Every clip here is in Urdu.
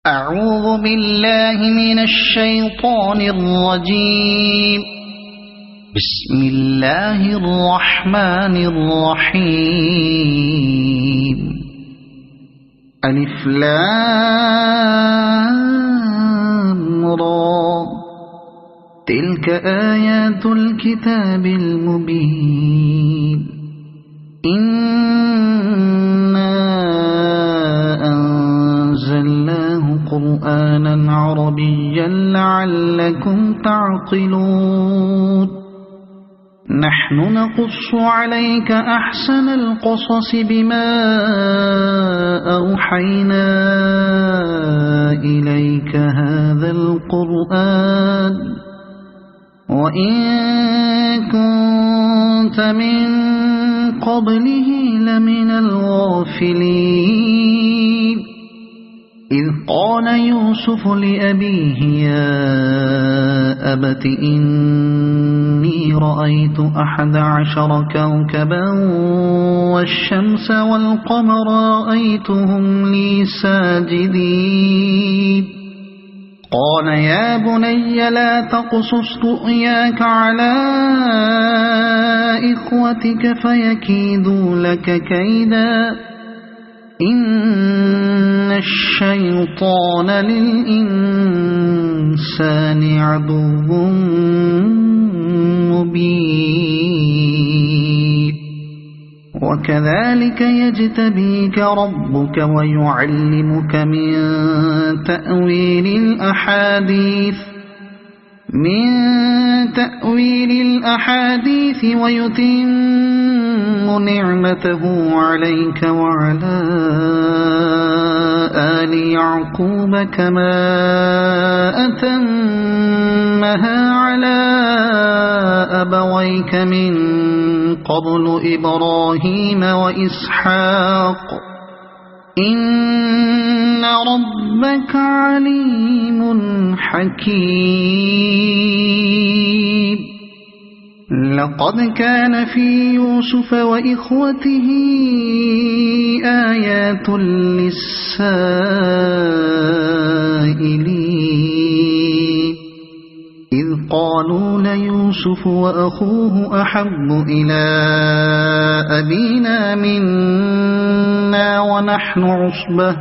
أعوذ بالله من الشيطان الرجيم. بسم الله الرحمن الرحيم. ألف لام را. تلك آيات الكتاب المبين. إنا أنزلناه قرآنا عربيا لعلكم تعقلون. نحن نقص عليك أحسن القصص بما أوحينا إليك هذا القرآن وإن كنت من قبله لمن الغافلين. إذ قال يوسف لأبيه يا أبت إني رأيت 11 كوكبا والشمس والقمر رأيتهم لي ساجدين. قال يا بني لا تقصص رؤياك على إخوتك فيكيدوا لك كيدا إن الشيطان للإنسان عدو مبين. وكذلك يجتبيك ربك ويعلمك من تأويل الأحاديث ويتم نعمته عليك وعلى آل يعقوب كما أتمها على أبويك من قبل إبراهيم وإسحاق إن ربك عليم حكيم. لقد كان في يوسف وإخوته آيات للسائلين إذ قالوا ليوسف وأخوه أحب إلى أبينا منا ونحن عصبة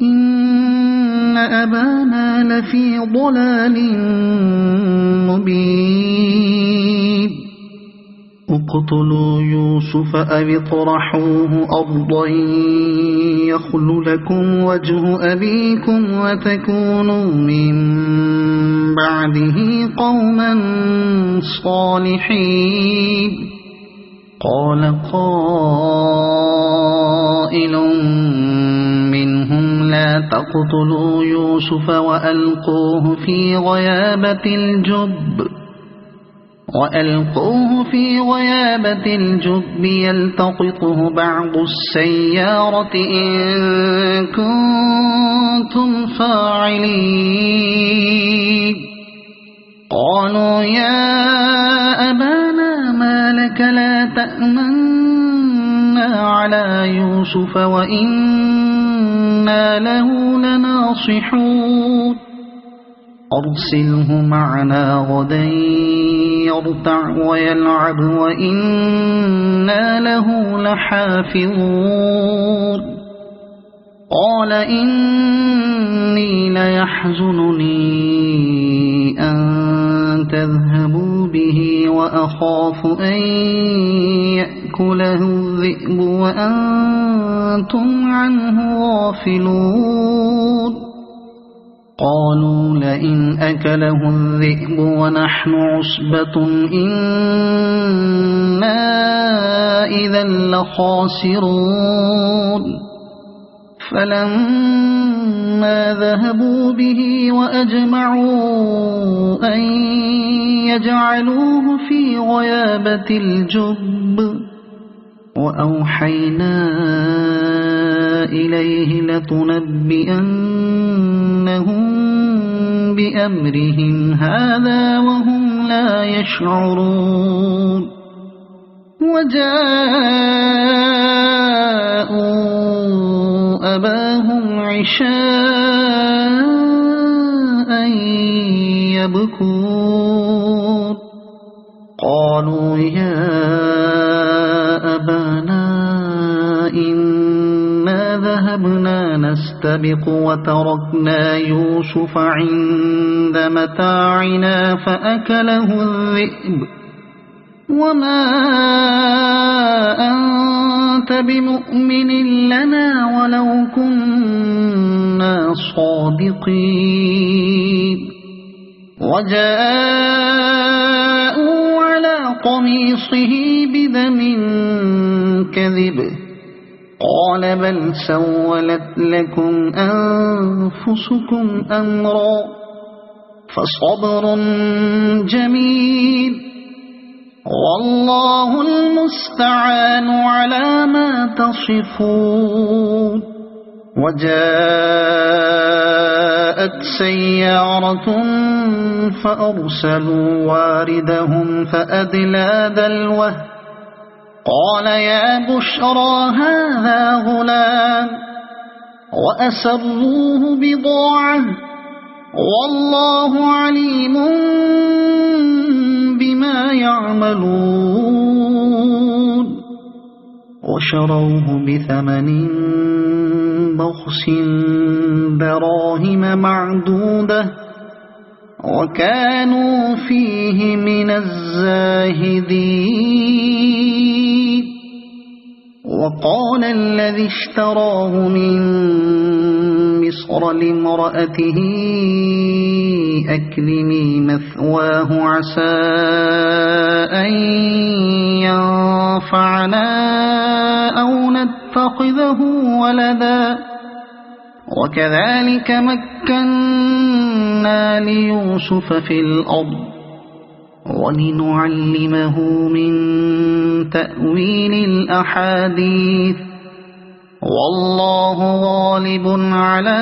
إن أبانا لفي ضلال مبين. اقتلوا يوسف أو اطرحوه أرضا يخل لكم وجه أبيكم وتكونوا من بعده قوما صالحين. قال قائل منهم لا تقتلوا يوسف وألقوه في غيابة الجب يلتقطه بعض السيارة إن كنتم فاعلين. قالوا يا أبانا ما لك لا تأمنا على يوسف وإنا له لناصحون. أرسله معنا غدا يرتع ويلعب وإنا له لحافظون. قال إني ليحزنني أن تذهبوا به وأخاف أن يأكله الذئب وأنتم عنه غافلون. قالوا لئن أكله الذئب ونحن عصبة إنا إذا لخاسرون. فلما ذهبوا به وأجمعوا أن يجعلوه في غيابة الجب وأوحينا إليه لتنبئنهم بأمرهم هذا وهم لا يشعرون. وجاءوا أباهم عشاء يبكون قالوا يا أبانا إنا ذهبنا نستبق وتركنا يوسف عند متاعنا فأكله الذئب وما أنت بمؤمن لنا ولو كنا صادقين وجاءوا على قميصه بدم كذب قال بل سولت لكم أنفسكم أمرا فصبر جميل والله المستعان على ما تصفون وجاءت سيارة فأرسلوا واردهم فأدلى دلوه قال يا بشرى هذا غلام وأسروه بضاعة والله عليم بما يعملون وشروه بثمن بخس دراهم معدودة وكانوا فيه من الزاهدين وقال الذي اشتراه من مصر لامرأته أكرمي مثواه عسى أن ينفعنا أو نتخذه ولدا وكذلك مكنا ليوسف في الأرض ولنعلمه من تأويل الأحاديث والله غالب على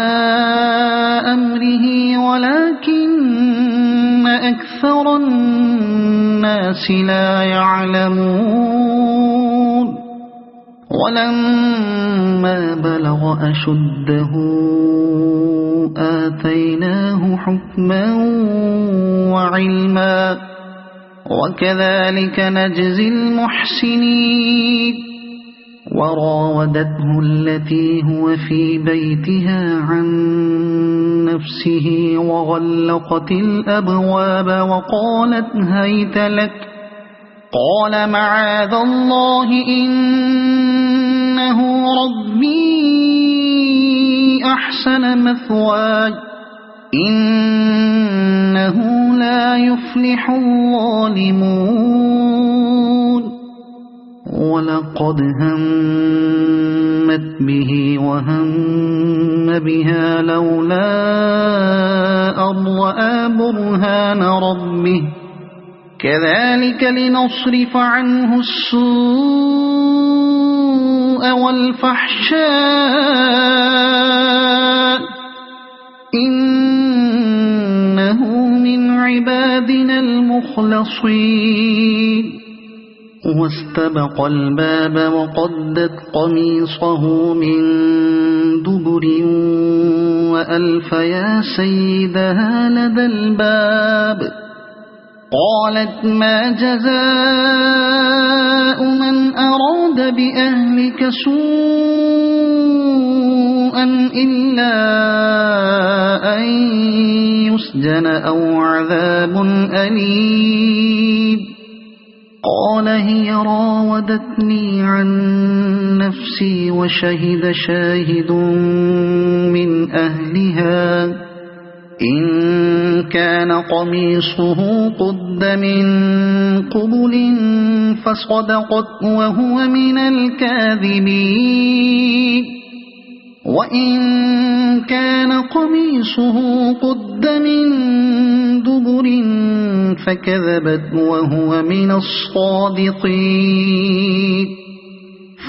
أمره ولكن أكثر الناس لا يعلمون ولما بلغ أشده آتيناه حكما وعلما وكذلك نجزي المحسنين وراودته التي هو في بيتها عن نفسه وغلقت الأبواب وقالت هيت لك قال معاذ الله إنه ربي أحسن مثواي إنه لا يفلح الظالمون ولقد همت به وهم بها لولا أن رأى برهان ربه كذلك لنصرف عنه السوء والفحشاء إنه من عبادنا المخلصين واستبق الباب وقدت قميصه من دبر وألف يا سيدها لدى الباب قالت ما جزاء من أراد بأهلك سوءا إلا أن يسجن أو عذاب أليم قال هي راودتني عن نفسي وشهد شاهد من أهلها إن كان قميصه قد من قبل فصدقت وهو من الكاذبين وإن كان قميصه قد من دبر فكذبت وهو من الصادقين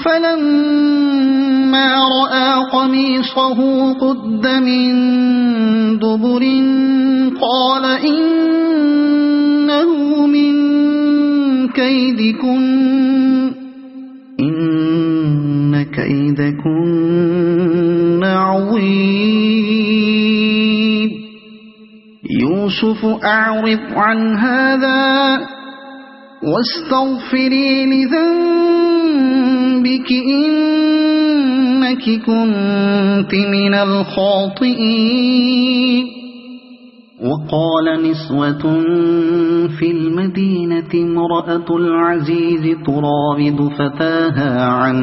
فلما رأى قميصه قد من دبر قال إنه من كيدكن إن كيدكن يوسف أعرض عن هذا واستغفري لذنبك إنك كنت من الخاطئين. وقال نسوة في المدينة امرأة العزيز تراود فتاها عن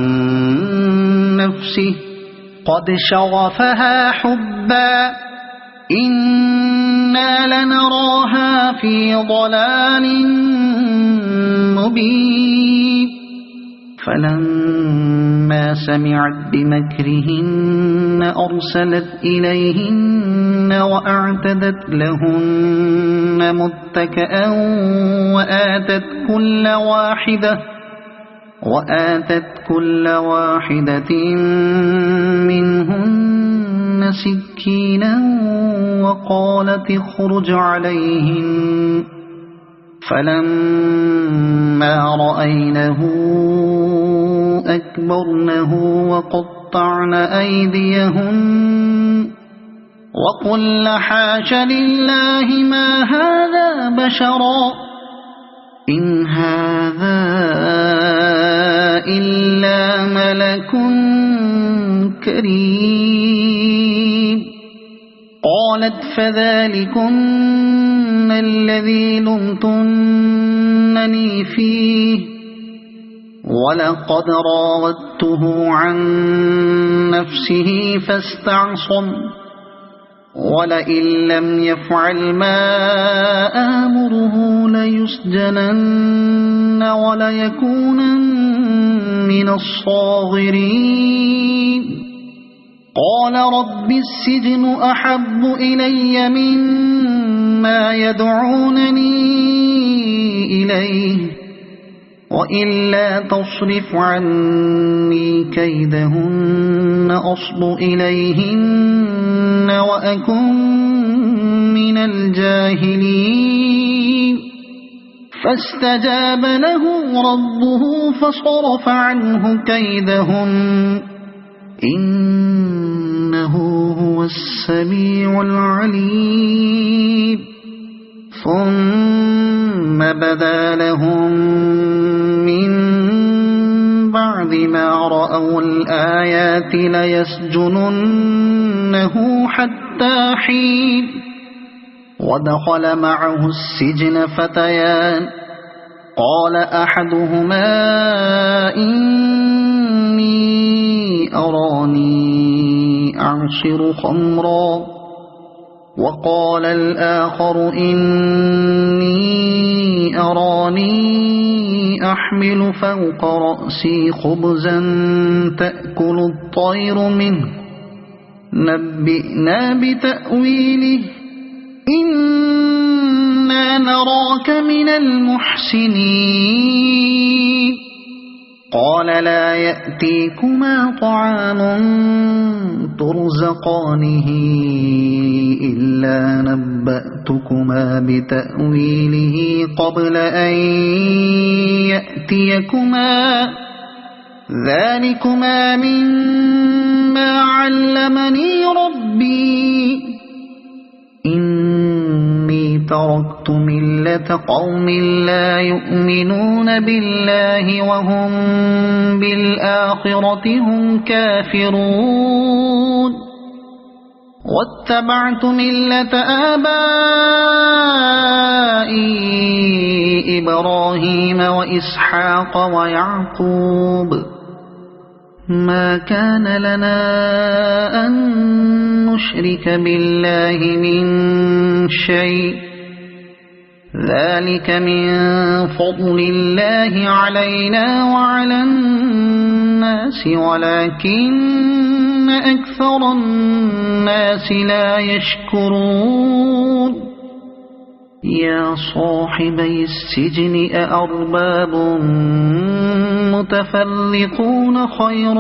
نفسه قد شغفها حبا إنا لنراها في ضلال مبين. فلما سمعت بمكرهن أرسلت إليهن وأعتدت لهن متكئا وآتت كل واحدة منهن سكينا وقالت اخرج عليهن. فلما رأينه أكبرنه وقطعن أيديهن وقلن حاش لله ما هذا بشرا إن هذا إلا ملك كريم. قالت فذلكن الذي لمتنني فيه ولقد راودته عن نفسه فاستعصم ولئن لم يفعل ما آمره ليسجنن وليكونن من الصاغرين. قال رب السجن أحب إلي مما يدعونني إليه وإلا تصرف عني كيدهن أصب إليهن وأكن من الجاهلين. فاستجاب له ربه فصرف عنه كيدهن إنه هو السميع العليم. ثم بدا لهم من بعد ما رأوا الآيات ليسجننه حتى حين. ودخل معه السجن فتيان قال أحدهما إني أراني أعصر خمرا وقال الآخر إني أراني أحمل فوق رأسي خبزا تأكل الطير منه نبئنا بتأويله إنا نراك من المحسنين. قال لا يأتيكما طعام ترزقانه إلا نبأتكما بتأويله قبل أن يأتيكما ذلكما مما علمني ربي إني تركت ملة قوم لا يؤمنون بالله وهم بالآخرة هم كافرون واتبعت ملة آبائي إبراهيم وإسحاق ويعقوب ما كان لنا أن نشرك بالله من شيء ذلك من فضل الله علينا وعلى الناس ولكن أكثر الناس لا يشكرون. يا صاحبي السجن أأرباب متفرقون خير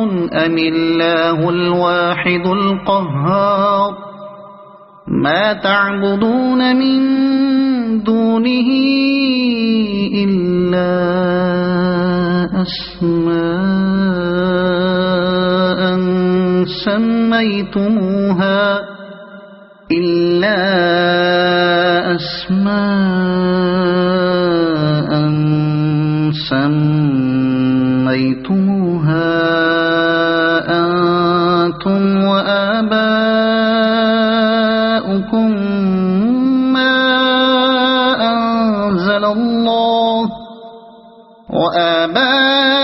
أم الله الواحد القهار ما تعبدون من دونه إلا أسماء أحدكم ما أنزل الله وآباؤكم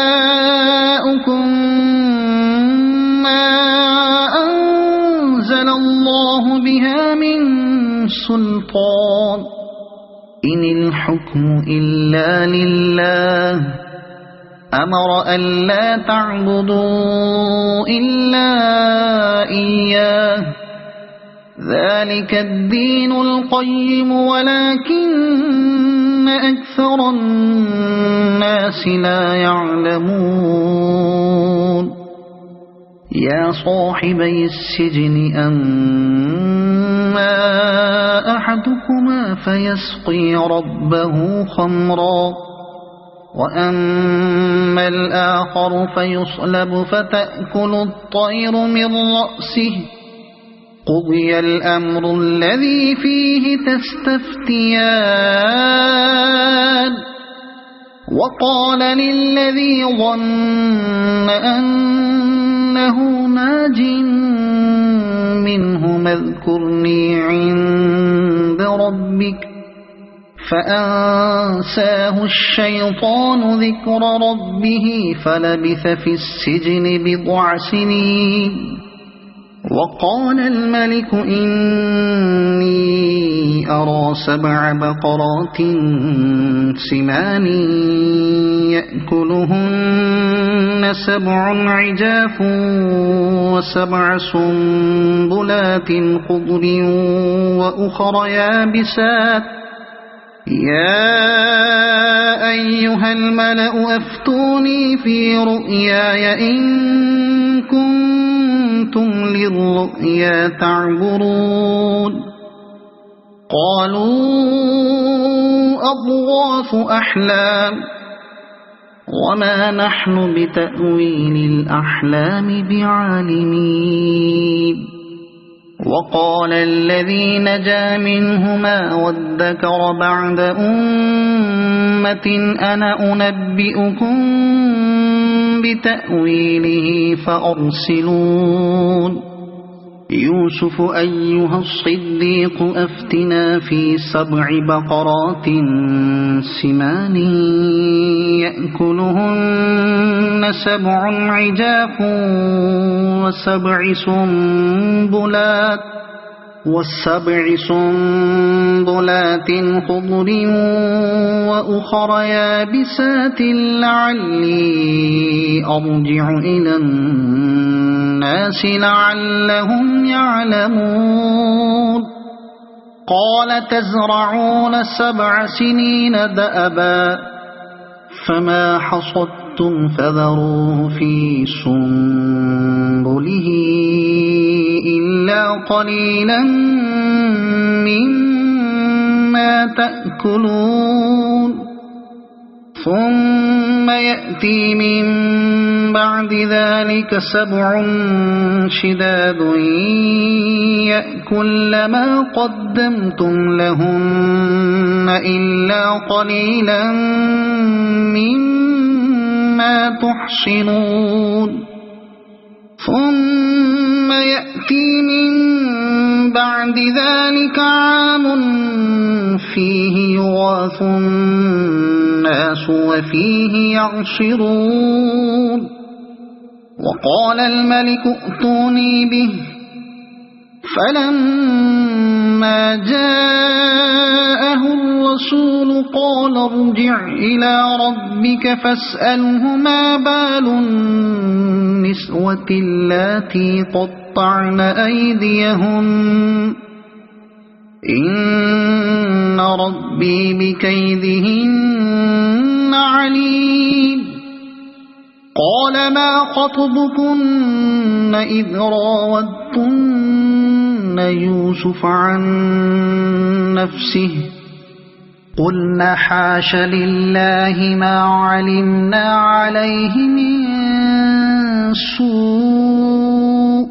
ما أنزل الله بها من سلطان إن الحكم إلا لله أمر ألا تعبدوا إلا إياه ذلك الدين القيم ولكن أكثر الناس لا يعلمون يا صاحبي السجن أما أحدكما فيسقي ربه خمرا وأما الآخر فيصلب فتأكل الطير من رأسه قضي الأمر الذي فيه تستفتيان وقال للذي ظن أنه ناج منه اذكرني عند ربك فأنساه الشيطان ذكر ربه فلبث في السجن بضع سنين وقال الملك إني أرى 7 بقرات سمان يأكلهن 7 عجاف و7 سنبلات خضر وأخر يابسات يا أيها الملأ أفتوني في رؤياي إن كنتم للرؤيا تعبرون قالوا أضغاث أحلام وما نحن بتأويل الأحلام بعالمين وقال الذي نجا منهما وادكر بعد أمة أنا أنبئكم بتأويله فأرسلون يوسف أيها الصديق أفتنا في 7 بقرات سمان يأكلهن 7 عجاف و7 سنبلات خضر وأخر يابسات لعلي أرجع إلى الناس لعلهم يعلمون قال تزرعون 7 سنين دأبا فما حصدتم فذروه في سنبله إلا قليلا مما تأكلون ثم يأتي من بعد ذلك 7 شداد يأكل ما قدمتم لهن إلا قليلا مما تحصنون ثم يأتي من بعد ذلك عام فيه يغاث الناس وفيه يعصرون وقال الملك ائتوني به فلما جاءه الرسول قال ارجع إلى ربك فاسأله ما بال النسوة اللاتي قطعن أيديهن إن ربي بكيدهن عليم قال ما خطبكن إذ راودتن يوسف عن نفسه قلنا حاش لله ما علمنا عليه من سوء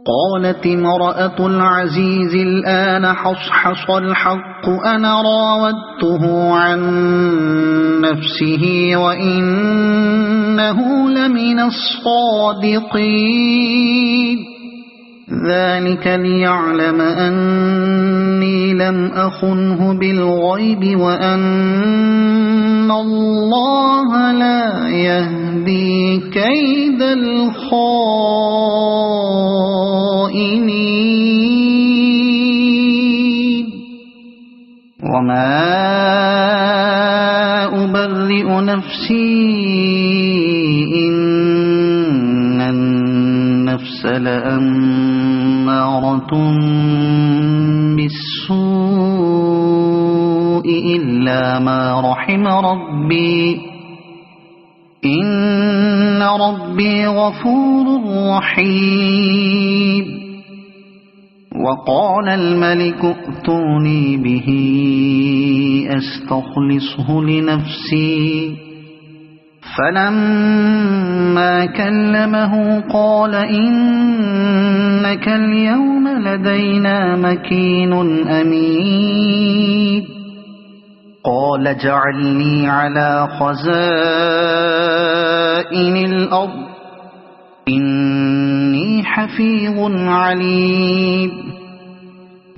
قالت امرأة العزيز الآن حصحص الحق أنا راودته عن نفسه وإنه لمن الصادقين ذلك ليعلم أني لم أخنه بالغيب وأن الله لا يهدي كيد الخائنين وما أبرئ نفسي إن النفس لأمارة بالسوء إلا ما رحم ربي إن ربي غفور رحيم وقال الملك ائتوني به أستخلصه لنفسي فلما كلمه قال إنك اليوم لدينا مكين أمين قال اجعلني على خزائن الأرض إني حفيظ عليم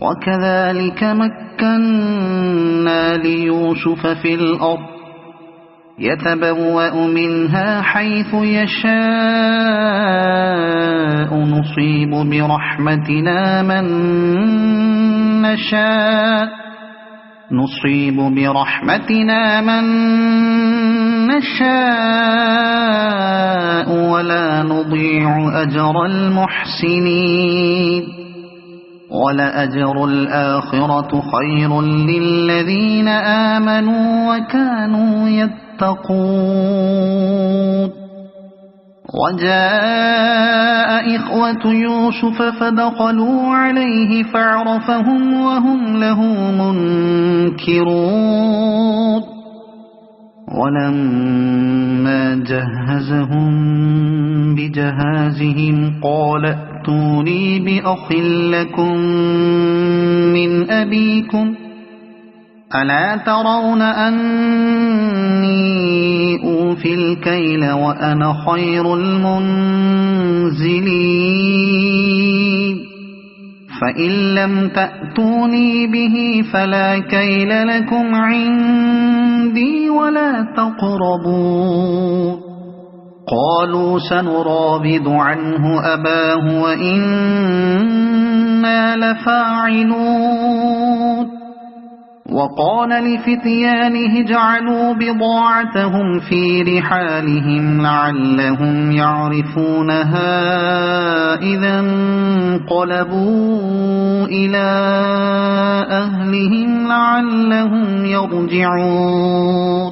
وكذلك مكنا ليوسف في الأرض يتبوأ منها حيث يشاء نصيب برحمتنا من نشاء ولا نضيع أجر المحسنين ولأجر الآخرة خير للذين آمنوا وكانوا يتقون وجاء إخوة يوسف فدخلوا عليه فعرفهم وهم له منكرون ولما جهزهم بجهازهم قال ائتوني بأخ لكم من أبيكم ألا ترون أني أوفي الكيل وأنا خير المنزلين فإن لم تأتوني به فلا كيل لكم عندي ولا تقربون قالوا سنراود عنه أباه وإنا لفاعلون وقال لفتيانه اجعلوا بضاعتهم في رحالهم لعلهم يعرفونها إذا انقلبوا إلى أهلهم لعلهم يرجعون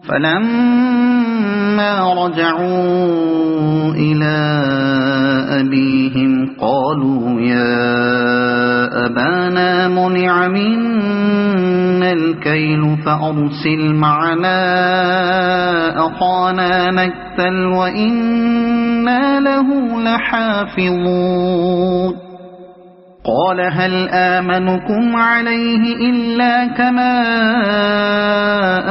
فلما رجعوا إلى أبيهم قالوا يا أبانا منع منا الكيل فأرسل معنا أخانا نكتل وإنا له لحافظون قال هل آمنكم عليه إلا كما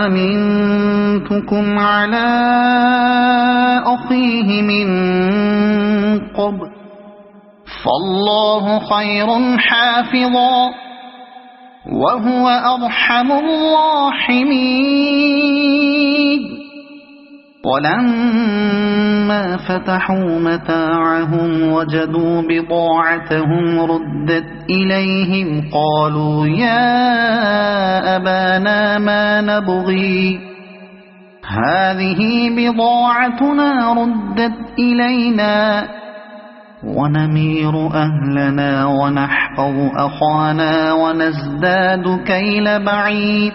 أمنتكم على أخيه من قبل فالله خير حافظا وهو أرحم الراحمين ولما فتحوا متاعهم وجدوا بضاعتهم ردت إليهم قالوا يا أبانا ما نبغي هذه بضاعتنا ردت إلينا ونمير أهلنا ونحفظ أخانا ونزداد كيل بعيد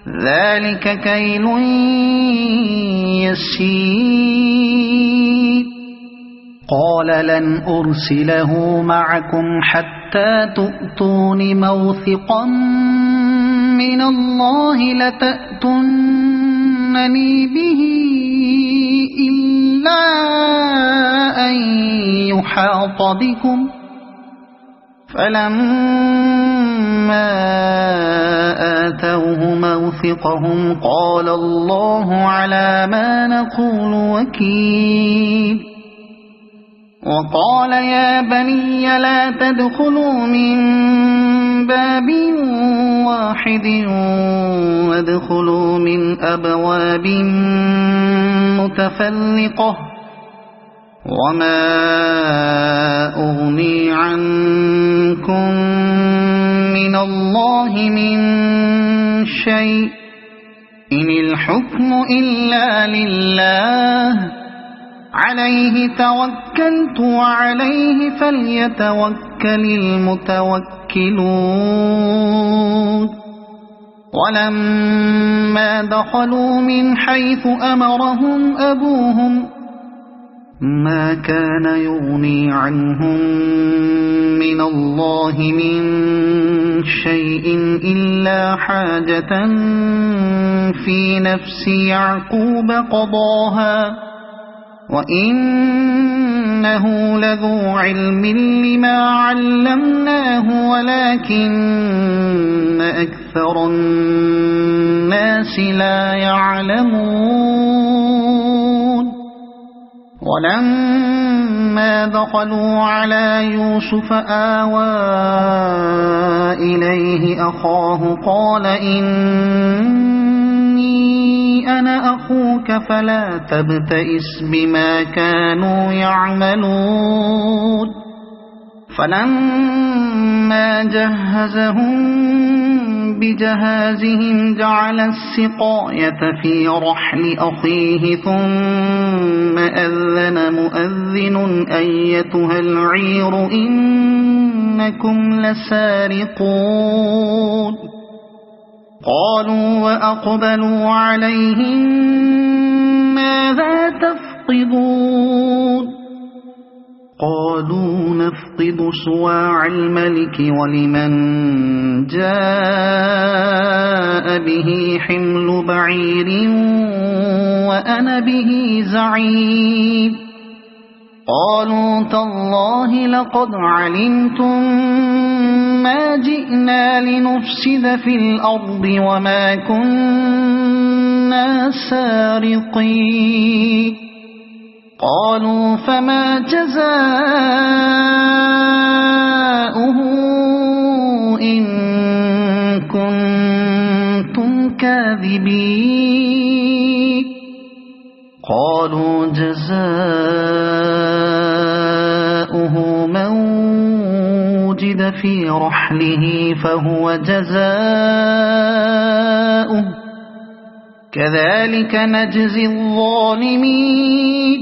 ذلك كيل يسير قال لن أرسله معكم حتى تؤتون موثقا من الله لتأتونني به إلا أن يحاط بكم فلما آتوه موثقهم قال الله على ما نقول وكيل وقال يا بني لا تدخلوا من باب واحد وادخلوا من أبواب متفرقة وما أغني عنكم من الله من شيء إن الحكم إلا لله عليه توكلت وعليه فليتوكل المتوكلون ولما دخلوا من حيث أمرهم أبوهم ما كان يغني عنهم من الله من شيء إلا حاجة في نفس يعقوب قضاها وإنه لذو علم لما علمناه ولكن أكثر الناس لا يعلمون ولما دخلوا على يوسف آوى إليه أخاه قال إني أنا أخوك فلا تبتئس بما كانوا يعملون فلما جهزهم بجهازهم جعل السقاية في رحل أخيه ثم أذن مؤذن أيتها العير إنكم لسارقون قالوا وأقبلوا عليهم ماذا تفقدون قالوا نفقد صواع الملك ولمن جاء به حمل بعير وأنا به زعيم قالوا تالله لقد علمتم ما جئنا لنفسد في الأرض وما كنا سارقين قالوا فما جزاؤه إن كنتم كاذبين قالوا جزاؤه من وجد في رحله فهو جزاؤه كذلك نجزي الظالمين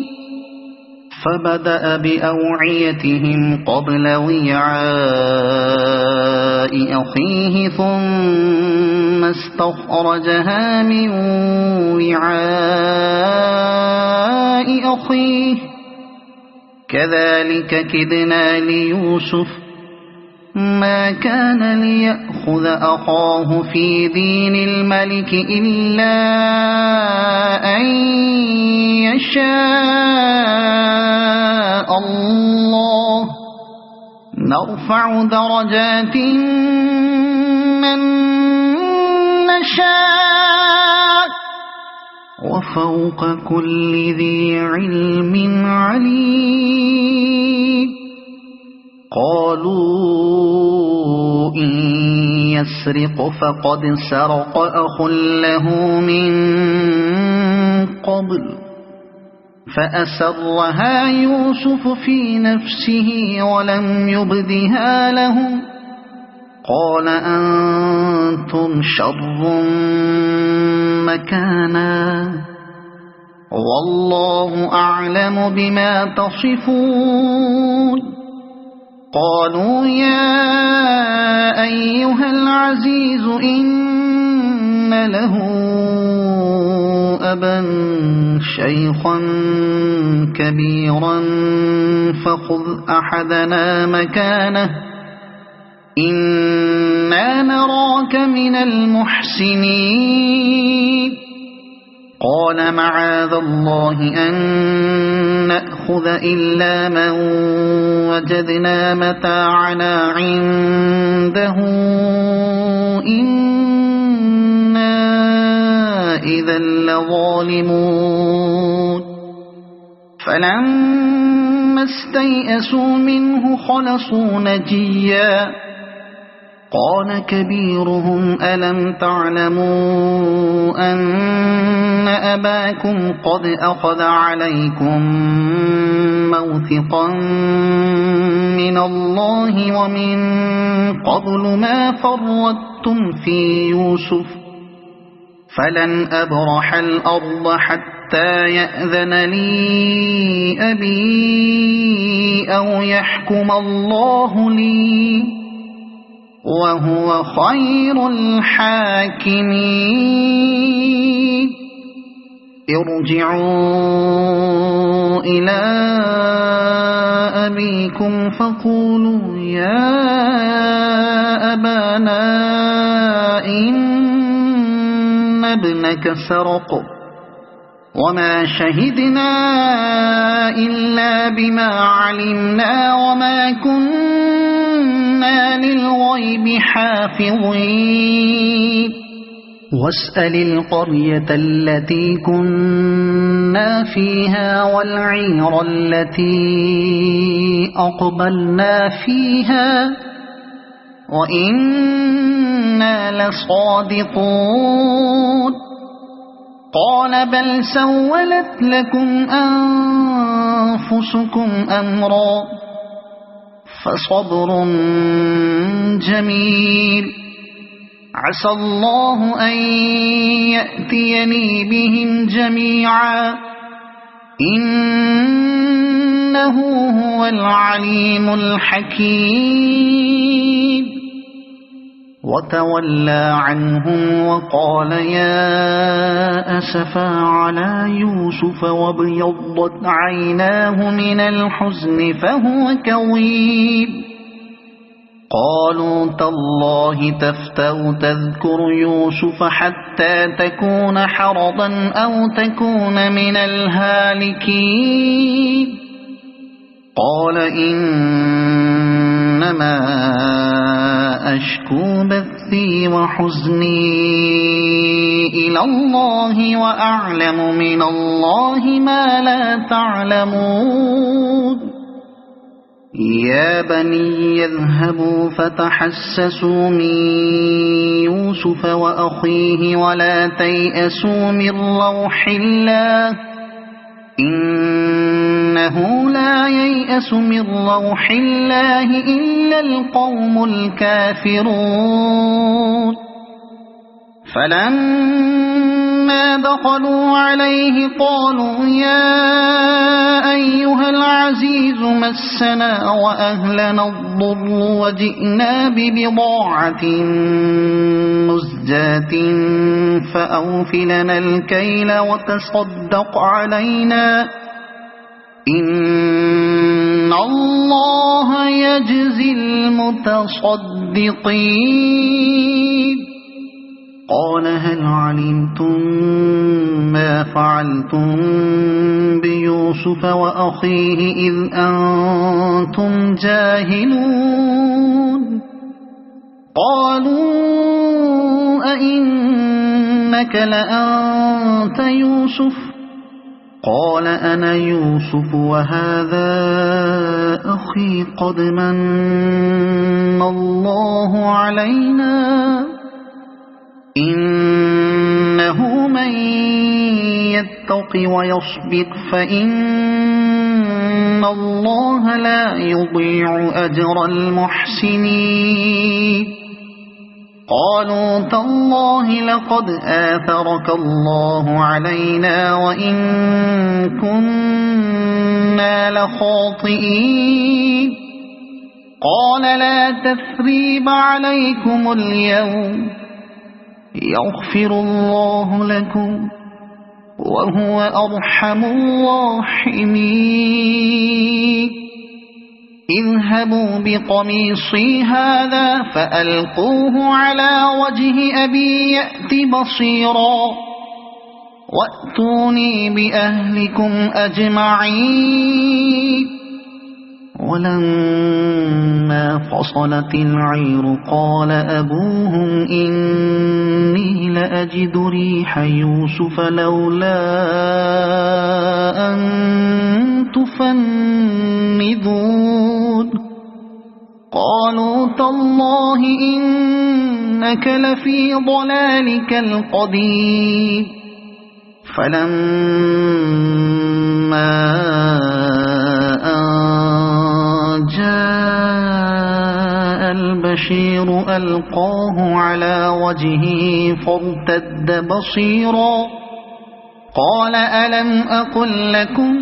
فبدأ بأوعيتهم قبل وعاء أخيه ثم استخرجها من وعاء أخيه كذلك كدنا ليوسف ما كان ليأخذ أخاه في دين الملك إلا أن يشاء الله نرفع درجات من نشاء وفوق كل ذي علم عليم قالوا إن يسرق فقد سرق أخ له من قبل فأسرها يوسف في نفسه ولم يبدها لهم قال أنتم شر مكانا والله أعلم بما تصفون قالوا يا أيها العزيز إن له أبا شيخا كبيرا فخذ أحدنا مكانه إنا نراك من المحسنين قال معاذ الله أن نأخذ إلا من وجدنا متاعنا عنده إنا إذا لظالمون فلما فلما استيئسوا منه خلصوا نجيا قال كبيرهم ألم تعلموا أن أباكم قد أخذ عليكم موثقا من الله ومن قبل ما فرطتم في يوسف فلن أبرح الأرض حتى يأذن لي أبي أو يحكم الله لي وهو خير الحاكمين ارجعوا إلى أبيكم فقولوا يا أبانا إن ابنك سرق وما شهدنا إلا بما علمنا وما كنا للغيب حافظين واسأل القرية التي كنا فيها والعير التي أقبلنا فيها وإنا لصادقون قال بل سولت لكم أنفسكم أمرا فصبر جميل عسى الله أن يأتيني بهم جميعا إنه هو العليم الحكيم وتولى عنهم وقال يا أسفا على يوسف وابيضت عيناه من الحزن فهو كظيم قالوا تالله تفتأ تذكر يوسف حتى تكون حرضا أو تكون من الهالكين قال إنما أشكو بثي وحزني إلى الله وأعلم من الله ما لا تعلمون يا بني اذهبوا فتحسسوا من يوسف وأخيه ولا تيأسوا من روح الله إنه لا ييأس من روح الله إلا القوم الكافرون فلما دخلوا عليه قالوا يا أيها العزيز مسنا وأهلنا الضر وجئنا ببضاعة مزجاة فأوفلنا الكيل وتصدق علينا إن الله يجزي المتصدقين قال هل علمتم ما فعلتم بيوسف وأخيه إذ أنتم جاهلون قالوا أئنك لأنت يوسف قال أنا يوسف وهذا أخي قد من الله علينا إنه من يتق ويصبر فإن الله لا يضيع أجر المحسنين قالوا تالله لقد آثرك الله علينا وإن كنا لخاطئين قال لا تثريب عليكم اليوم يغفر الله لكم وهو أرحم الراحمين اذهبوا بقميصي هذا فألقوه على وجه أبي يأت بصيرا وأتوني بأهلكم أجمعين ولما فصلت العير قال أبوهم إني لأجد ريح يوسف لولا أن تُفْنِدُونَ قالوا تالله إنك لفي ضلالك القديم فلما أن جاء البشير ألقاه على وجهه فارتد بصيرا قال ألم أقل لكم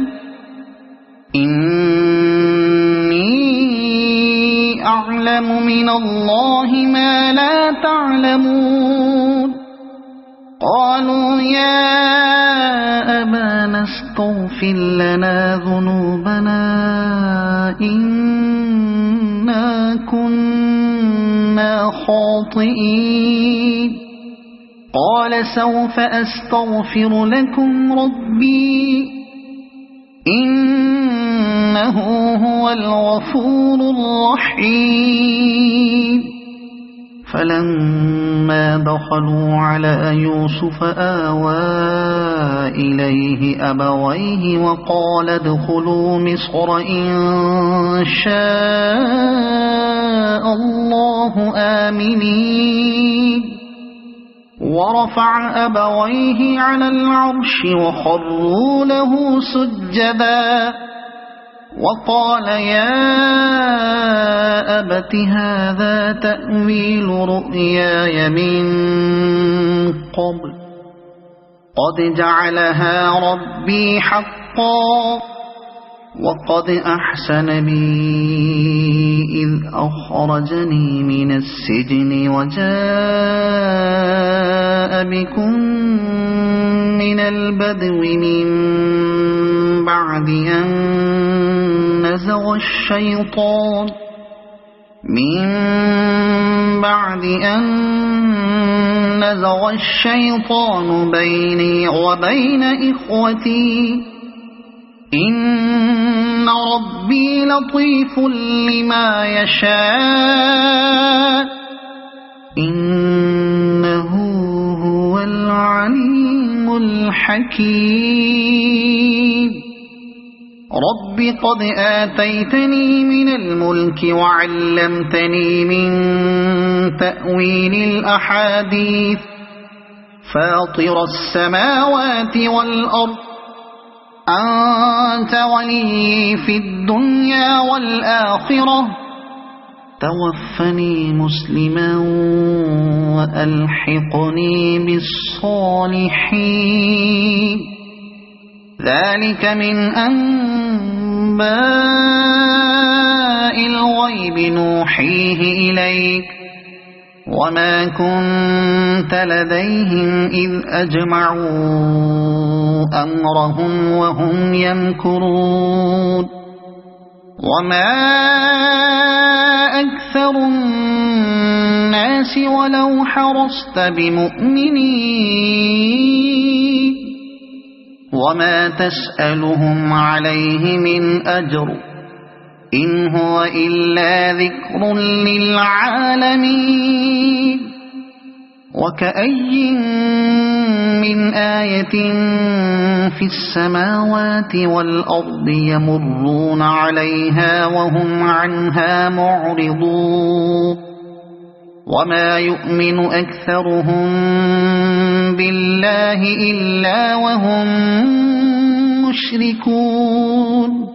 إني أعلم من الله ما لا تعلمون قالوا يا أبانا استغفر لنا ذنوبنا إنا كنا خاطئين قال سوف أستغفر لكم ربي إنه هو الغفور الرحيم فلما دخلوا على يوسف آوى إليه أبويه وقال ادخلوا مصر إن شاء الله آمنين ورفع أبويه على العرش وخروا له سجدا وقال يا أبت هذا تأويل رؤياي من قبل قد جعلها ربي حقا وقد أحسن بي إذ أخرجني من السجن وجاء بكم من البدو من بعد أن نزغ الشيطان بيني وبين إخوتي إن ربي لطيف لما يشاء إنه هو العليم الحكيم رب قد آتيتني من الملك وعلمتني من تأويل الأحاديث فاطر السماوات والأرض أنت ولي في الدنيا والآخرة توفني مسلما وألحقني بالصالحين ذلك من أنباء الغيب نوحيه إليك وما كنت لديهم إذ أجمعوا أمرهم وهم يمكرون وما أكثر الناس ولو حرصت بمؤمنين وما تسألهم عليه من أجر إن هو إلا ذكر للعالمين وكأي من آية في السماوات والأرض يمرون عليها وهم عنها معرضون وما يؤمن أكثرهم بالله إلا وهم مشركون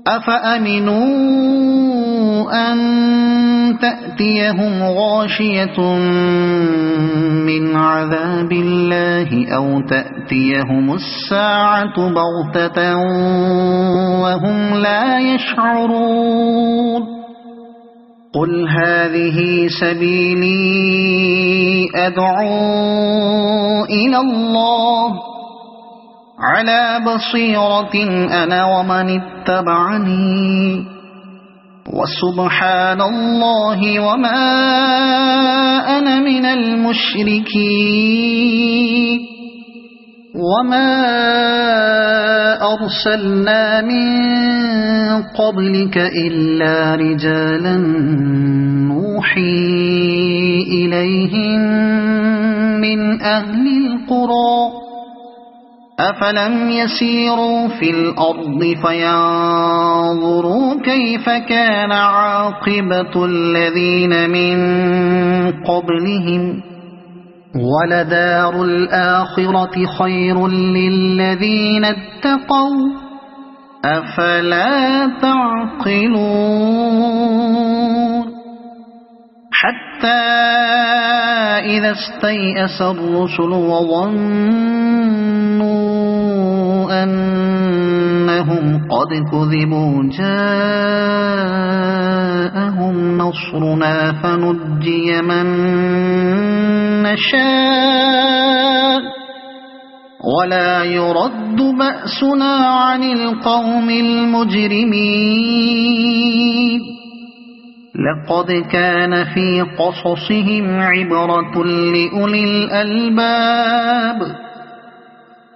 أفأمنوا أن تأتيهم غاشية من عذاب الله أو تأتيهم الساعة بغتة وهم لا يشعرون قل هذه سبيلي أدعو إلى الله على بصيرة أنا ومن اتبعني وسبحان الله وما أنا من المشركين وما أرسلنا من قبلك إلا رجالا نوحي إليهم من أهل القرى أفلم يسيروا في الأرض فينظروا كيف كان عاقبة الذين من قبلهم ولدار الآخرة خير للذين اتقوا أفلا تعقلون حتى إذا استيأس الرسل وظنوا أنهم قد كذبوا جاءهم نصرنا فنجي من نشاء ولا يرد بأسنا عن القوم المجرمين لقد كان في قصصهم عبرة لأولي الألباب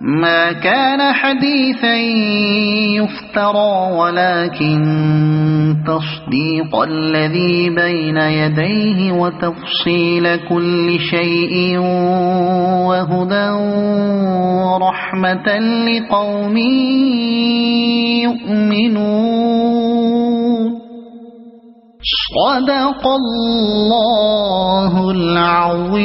ما كان حديثا يفترى ولكن تصديق الذي بين يديه وتفصيل كل شيء وهدى ورحمة لقوم يؤمنون صدق الله العظيم.